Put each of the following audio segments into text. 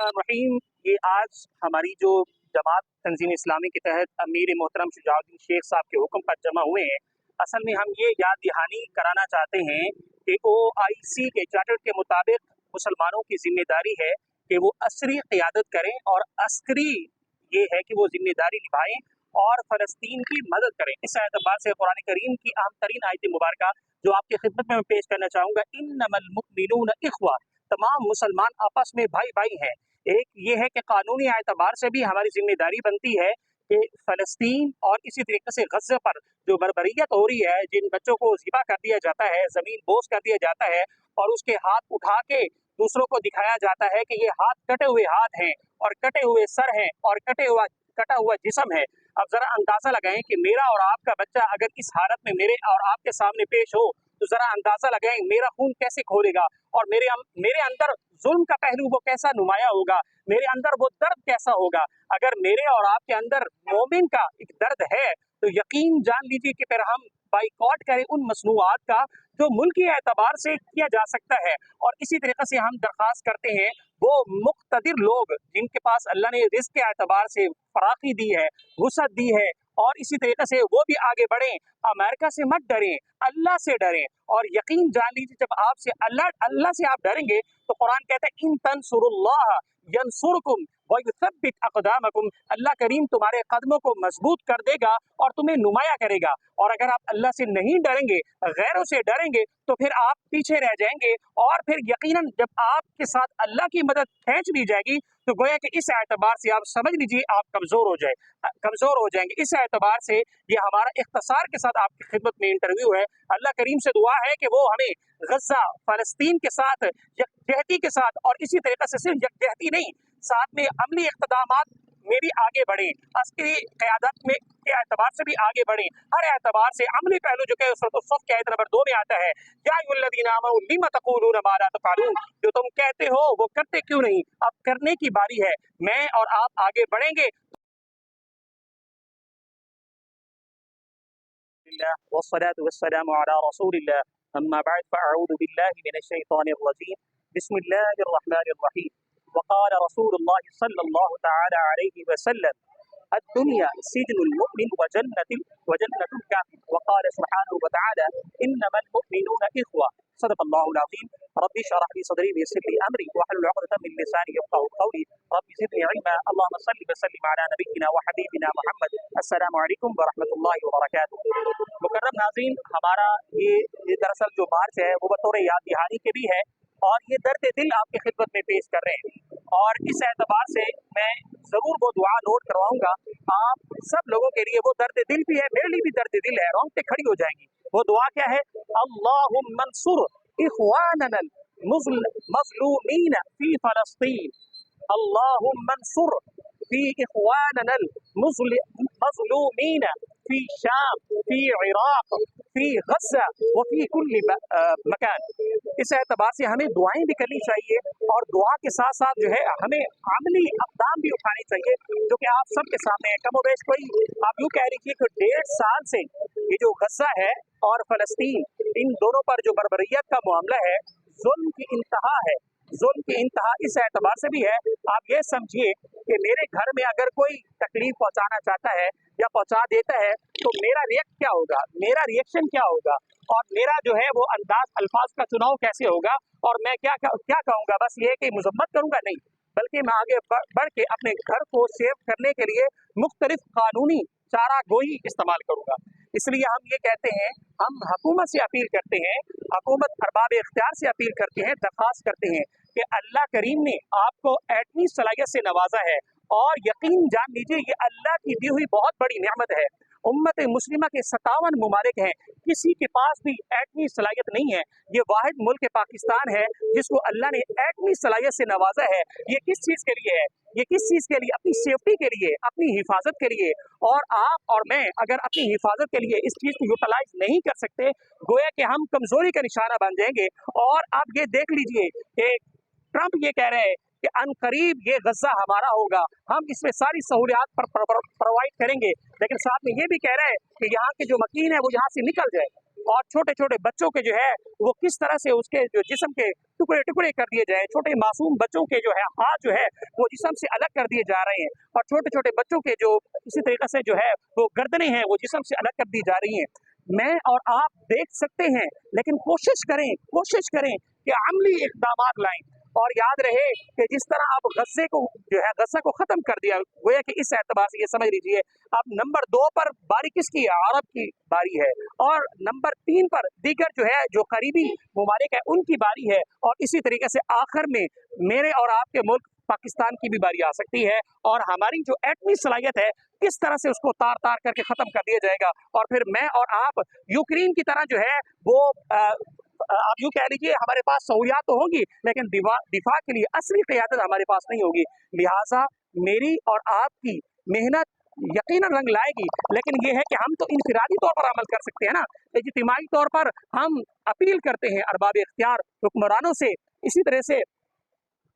बिस्मिल्लाहिर्रहमानिर्रहीम। ये आज हमारी जो जमात तंजीम इस्लामी के तहत अमीर मोहतरम शुजाउद्दीन शेख साहब के हुक्म पर जमा हुए हैं। असल में हम ये याद दहानी कराना चाहते हैं कि OIC के चार्टर के मुताबिक मुसलमानों की जिम्मेदारी है कि वो असरी क़ियादत करें और अस्करी ये है कि वो जिम्मेदारी निभाएं और फ़लस्तीन की मदद करें। इस एतबार से कुरान करीम की अहम तरीन आयत मुबारका जो आपकी खिदमत में मैं पेश करना चाहूँगा, इन्नमल मुमिनून इख्वा, तमाम मुसलमान आपस में भाई भाई हैं। एक ये है कि कानूनी एतबार से भी हमारी जिम्मेदारी बनती है कि फ़लस्तीन और इसी तरीके से गज़ा पर जो बर्बरियत हो रही है, जिन बच्चों को ज़िबा कर दिया जाता है, ज़मीन बोस कर दिया जाता है और उसके हाथ उठा के दूसरों को दिखाया जाता है कि ये हाथ कटे हुए हाथ हैं और कटे हुए सर हैं और कटा हुआ जिस्म है। अब ज़रा अंदाज़ा लगाएं कि मेरा और आपका बच्चा अगर इस हालत में मेरे और आपके सामने पेश हो तो ज़रा अंदाज़ा लगाएं मेरा खून कैसे खोलेगा और मेरे अंदर जुल्म का पहलू वो कैसा नुमाया होगा, मेरे अंदर वो दर्द कैसा होगा। अगर मेरे और आपके अंदर मोमिन का एक दर्द है तो यकीन जान लीजिए कि फिर हम बाइकॉट करें उन मसनूआत का जो मुल्की एतबार से किया जा सकता है। और इसी तरीके से हम दरख्वास्त करते हैं वो मुक़्तदिर लोग जिनके पास अल्लाह ने रिज़्क़ के एतबार से फराखी दी है, वुसअत दी है, और इसी तरीके से वो भी आगे बढ़ें। अमेरिका से मत डरें, अल्लाह से डरें। और यकीन जान लीजिए जब आपसे अल्लाह से आप डरेंगे तो कुरान कहता है इन तंसुरुल्लाह यंसुरकुम व युथब्बित अक़दामकुम, अल्लाह करीम तुम्हारे कदमों को मजबूत कर देगा और तुम्हें नुमाया करेगा। और अगर आप अल्लाह से नहीं डरेंगे, गैरों से डरेंगे तो फिर आप पीछे रह जाएंगे और फिर यकीनन जब आपके साथ अल्लाह की मदद खींच ली जाएगी तो गोया कि इस एतबार से आप समझ लीजिए आप कमज़ोर हो जाएंगे। इस एतबार से ये हमारा इख्तिसार के साथ आपकी खिदमत में इंटरव्यू है। अल्लाह करीम से दुआ है कि वो हमें गज़ा फ़लस्तीन के साथ यकजहती के साथ और इसी तरीके से सिर्फ यकजहती नहीं, साथ में अमली इक़्तिदामात में भी आगे बढ़े, अस्करी क़यादत में के एतबार से भी आगे बढ़े। हर एतबार से अमली पहलू जो कि सूरह सफ़ के आयत नंबर 2 में आता है, या अय्युहल्लज़ीना आमनू लिमा तक़ूलूना मा ला तफ़अलून, जो तुम कहते हो वो करते क्यों नहीं। अब करने की बारी है, मैं और आप आगे बढ़ेंगे। वस्सलातु वस्सलामु अला रसूलिल्लाह, अम्मा बअद, फ़अऊज़ु बिल्लाहि मिनश शैतानिर रजीम, बिस्मिल्लाहिर रहमानिर रहीम। वक़ाल रसूलुल्लाह सल्लल्लाहु तआला अलैहि वसल्लम, अद्दुनिया सिजनुल मुमिन व जन्नतुल काफिर। वक़ाल सुब्हानहु व तआला, इन्नमल मुमिनूना इख़्वा। सदक़ल्लाहुल अज़ीम। रब्बि इश्रह ली सदरी वयस्सिर ली अमरी वहलुल उक़दतम मिन लिसानी यफ़क़हू क़ौली। रब्बि ज़िदनी इल्मा। अल्लाहुम्मा सल्लि व सल्लिम अला नबिय्यिना व हबीबिना मुहम्मद। अस्सलामु अलैकुम व रहमतुल्लाहि व बरकातुहू। मुकर्रम नाज़रीन, हमारा ये दरअसल जो मार्च है वो बतौर याद दहानी के भी है और ये दर्द दिल आपकी खिदमत में पेश कर रहे हैं। और इस एतबार से मैं ज़रूर वो दुआ नोट करवाऊंगा आप सब लोगों के लिए। वो दर्द दिल भी है, मेरे लिए भी दर्द दिल है, रोंगटे खड़ी हो जाएंगी। वो दुआ क्या है? अल्लाहुम्मा अंसुर इख्वाननल मज़लूमीन फी फ़लस्तीन, अल्लाहुम्मा अंसुर फी इख्वाननल मज़लूमीन फी शाम, फी इराक़, फी गज़ा व फी कुल्ली मकान। इस एतबार से हमें दुआएं भी करनी चाहिए और दुआ के साथ साथ जो है हमें अमली अक़दाम भी उठाने चाहिए जो कि आप सबके सामने है। कमोबेश कोई आप यूँ कह लीजिए कि 1.5 साल से ये जो गज़ा है और फ़लस्तीन, इन दोनों पर जो बर्बरियत का मामला है, जुल्म की इंतहा है। जुल्म की इंतहा इस एतबार से भी है, आप ये समझिए कि मेरे घर में अगर कोई तकलीफ पहुंचाना चाहता है या पहुंचा देता है तो मेरा रिएक्ट क्या होगा, मेरा रिएक्शन क्या होगा और मेरा जो है वो अंदाज अल्फाज का चुनाव कैसे होगा और मैं क्या कहूँगा। बस ये कि मुजम्मत करूँगा नहीं, बल्कि मैं आगे बढ़ के अपने घर को सेव करने के लिए मुख्तलिफ कानूनी चारा गोई इस्तेमाल करूँगा। इसलिए हम ये कहते हैं, हम हुकूमत से अपील करते हैं, हुकूमत अरबाब इख्तियार से अपील करते हैं, दरख्वास्त करते हैं कि अल्लाह करीम ने आपको एटमी सलाहियत से नवाजा है और यकीन जान लीजिए ये अल्लाह की दी हुई बहुत बड़ी नेमत है। उम्मत मुस्लिमा के 57 मुमालिक हैं, किसी के पास भी एटमी सलाहियत नहीं है। ये वाहिद मुल्क पाकिस्तान है जिसको अल्लाह ने एटमी सलाहियत से नवाजा है। ये किस चीज़ के लिए है? ये किस चीज़ के लिए? अपनी सेफ्टी के लिए, अपनी हिफाजत के लिए। और आप और मैं अगर अपनी हिफाजत के लिए इस चीज़ को यूटिलाइज नहीं कर सकते, गोया कि हम कमज़ोरी का निशाना बन जाएंगे। और आप ये देख लीजिए कि ट्रंप ये कह रहे हैं कि अनकरीब ये गज़ा हमारा होगा, हम इसमें सारी सहूलियात प्रोवाइड करेंगे, लेकिन साथ में ये भी कह रहे हैं कि यहाँ के जो मकीन है वो यहाँ से निकल जाए। और छोटे छोटे बच्चों के जो है वो किस तरह से उसके जो जिस्म के टुकड़े टुकड़े कर दिए जाए, छोटे मासूम बच्चों के जो है हाथ जो है वो जिस्म से अलग कर दिए जा रहे हैं, और छोटे छोटे बच्चों के जो इसी तरीके से जो है वो गर्दनें हैं वो जिस्म से अलग कर दी जा रही हैं। मैं और आप देख सकते हैं, लेकिन कोशिश करें कि अमली इक़दामात लाएं। और याद रहे कि जिस तरह आप गज़े को जो है गज़ा को ख़त्म कर दिया, गोया कि इस एतबार से ये समझ लीजिए अब नंबर 2 पर बारी किसकी है? अरब की बारी है, और नंबर 3 पर दीगर जो है जो करीबी ममालिक है उनकी बारी है, और इसी तरीके से आखिर में मेरे और आपके मुल्क पाकिस्तान की भी बारी आ सकती है, और हमारी जो एटमी सलाहियत है किस तरह से उसको तार तार करके ख़त्म कर दिया जाएगा, और फिर मैं और आप यूक्रेन की तरह जो है वो आप यूँ कह लीजिए हमारे पास सहूलियात तो होंगी, लेकिन दिफा के लिए असली क़यादत हमारे पास नहीं होगी। लिहाजा मेरी और आपकी मेहनत यकीनन रंग लाएगी, लेकिन ये है कि हम तो इनफरादी तौर पर अमल कर सकते हैं ना, इज्तिमाई तौर पर हम अपील करते हैं अरबाब इख्तियार हुक्मरानों से। इसी तरह से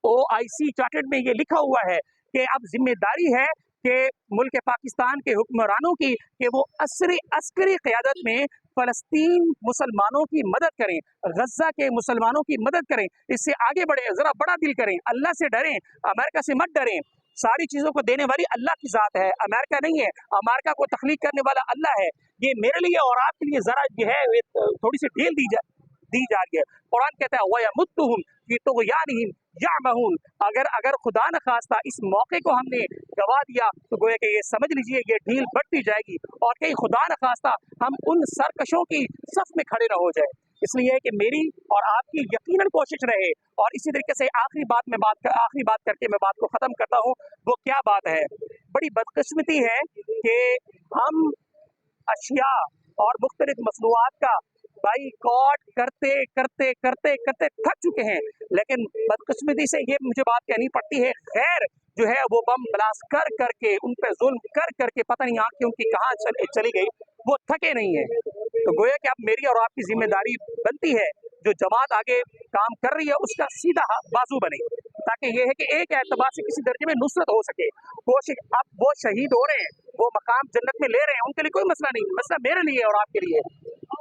OIC चार्टर्ड में ये लिखा हुआ है कि अब जिम्मेदारी है कि मुल्क पाकिस्तान के हुक्मरानों की कि वो अस्करी क़यादत में फ़लस्तीन मुसलमानों की मदद करें, गज़ा के मुसलमानों की मदद करें, इससे आगे बढ़े, ज़रा बड़ा दिल करें, अल्लाह से डरें, अमेरिका से मत डरें। सारी चीज़ों को देने वाली अल्लाह की ज़ात है, अमेरिका नहीं है। अमेरिका को तख्लीक करने वाला अल्लाह है। ये मेरे लिए और आपके लिए ज़रा जो है थोड़ी सी ढील दी जा रही है। कुरान कहता है वयमुद्दुहुम फी तुग़यानिहिम यअमहून। अगर खुदा न खास्ता इस मौके को हमने गवा दिया तो गोया कि ये समझ लीजिए ये ढील बढ़ती जाएगी, और कहीं खुदा न खास्ता हम उन सरकशों की सफ में खड़े न हो जाए। इसलिए कि मेरी और आपकी यकीनन कोशिश रहे। और इसी तरीके से आखिरी बात करके मैं बात को ख़त्म करता हूँ। वो क्या बात है? बड़ी बदकिस्मती है कि हम अशिया और मुख्तलिफ मसनूआत का बाईकॉट करते करते करते करते थक चुके हैं, लेकिन बदकिस्मती से ये मुझे बात कहनी पड़ती है, खैर जो है वो बम ब्लास्ट कर करके उन पे जुल्म कर करके पता नहीं आँखें उनकी कहाँ चली गई, वो थके नहीं है। तो गोया कि अब मेरी और आपकी जिम्मेदारी बनती है जो जमात आगे काम कर रही है उसका सीधा बाजू बने, ताकि ये है कि एक एतबार से किसी दर्जे में नुसरत हो सके। कोशिश अब वो शहीद हो रहे हैं, वो मकाम जन्नत में ले रहे हैं, उनके लिए कोई मसला नहीं, मसला मेरे लिए और आपके लिए।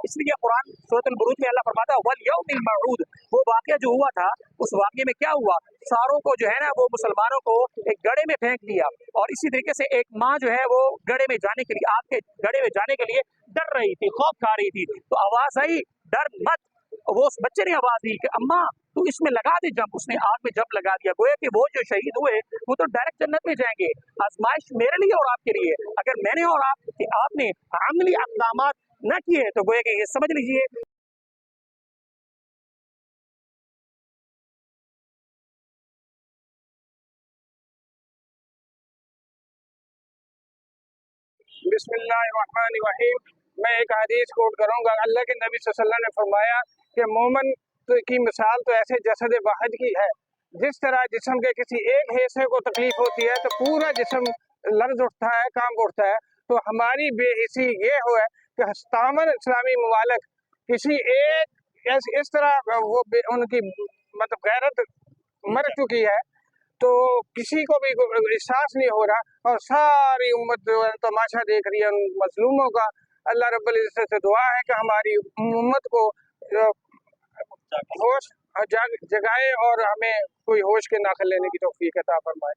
इसलिए कुरान सूरह बुरूज में अल्लाह फरमाता है वल यौमिल मऊद, वो वाक़या जो हुआ था उस वाक़ये में क्या हुआ, सारों को जो है ना वो मुसलमानों को एक गड्ढे में फेंक दिया, और इसी तरीके से एक माँ जो है वो गड्ढे में जाने के लिए आग के गड्ढे में जाने के लिए डर रही थी, खौफ खा रही थी, तो आवाज़ आई डर मत। वो उस बच्चे ने आवाज़ दी कि अम्मा तू इसमें लगा दे जंप, उसने आग में जंप लगा दिया। गोया कि वो जो शहीद हुए वो तो डायरेक्ट जन्नत में जाएंगे। आजमाइश मेरे लिए और आपके लिए, अगर मैंने और आपने अमली इक़दामात न किए तो गोया कि ये समझ लीजिए बिस्मिल्लाहिर्रहमानिर्रहीम। मैं एक हदीस कोट करूँगा। अल्लाह के नबी सल्लल्लाहु अलैहि वसल्लम ने फरमाया कि मोमिन की मिसाल तो ऐसे जसद वाहिद की है, जिस तरह जिस्म के किसी एक हिस्से को तकलीफ होती है तो पूरा जिस्म लर्ज उठता है, कांप उठता है। तो हमारी बेहिसी ये हो है कि तमाम इस्लामी ममालिक किसी एक इस तरह वो उनकी मतलब गैरत मर चुकी है, तो किसी को भी एहसास नहीं हो रहा, और सारी उम्मत जो है तमाशा देख रही है उन मजलूमों का। अल्लाह रब्बुल इज्जत से दुआ है कि हमारी उम्मत को होश जगाए और हमें कोई होश के नाखल लेने की तौफीक अता फरमाए।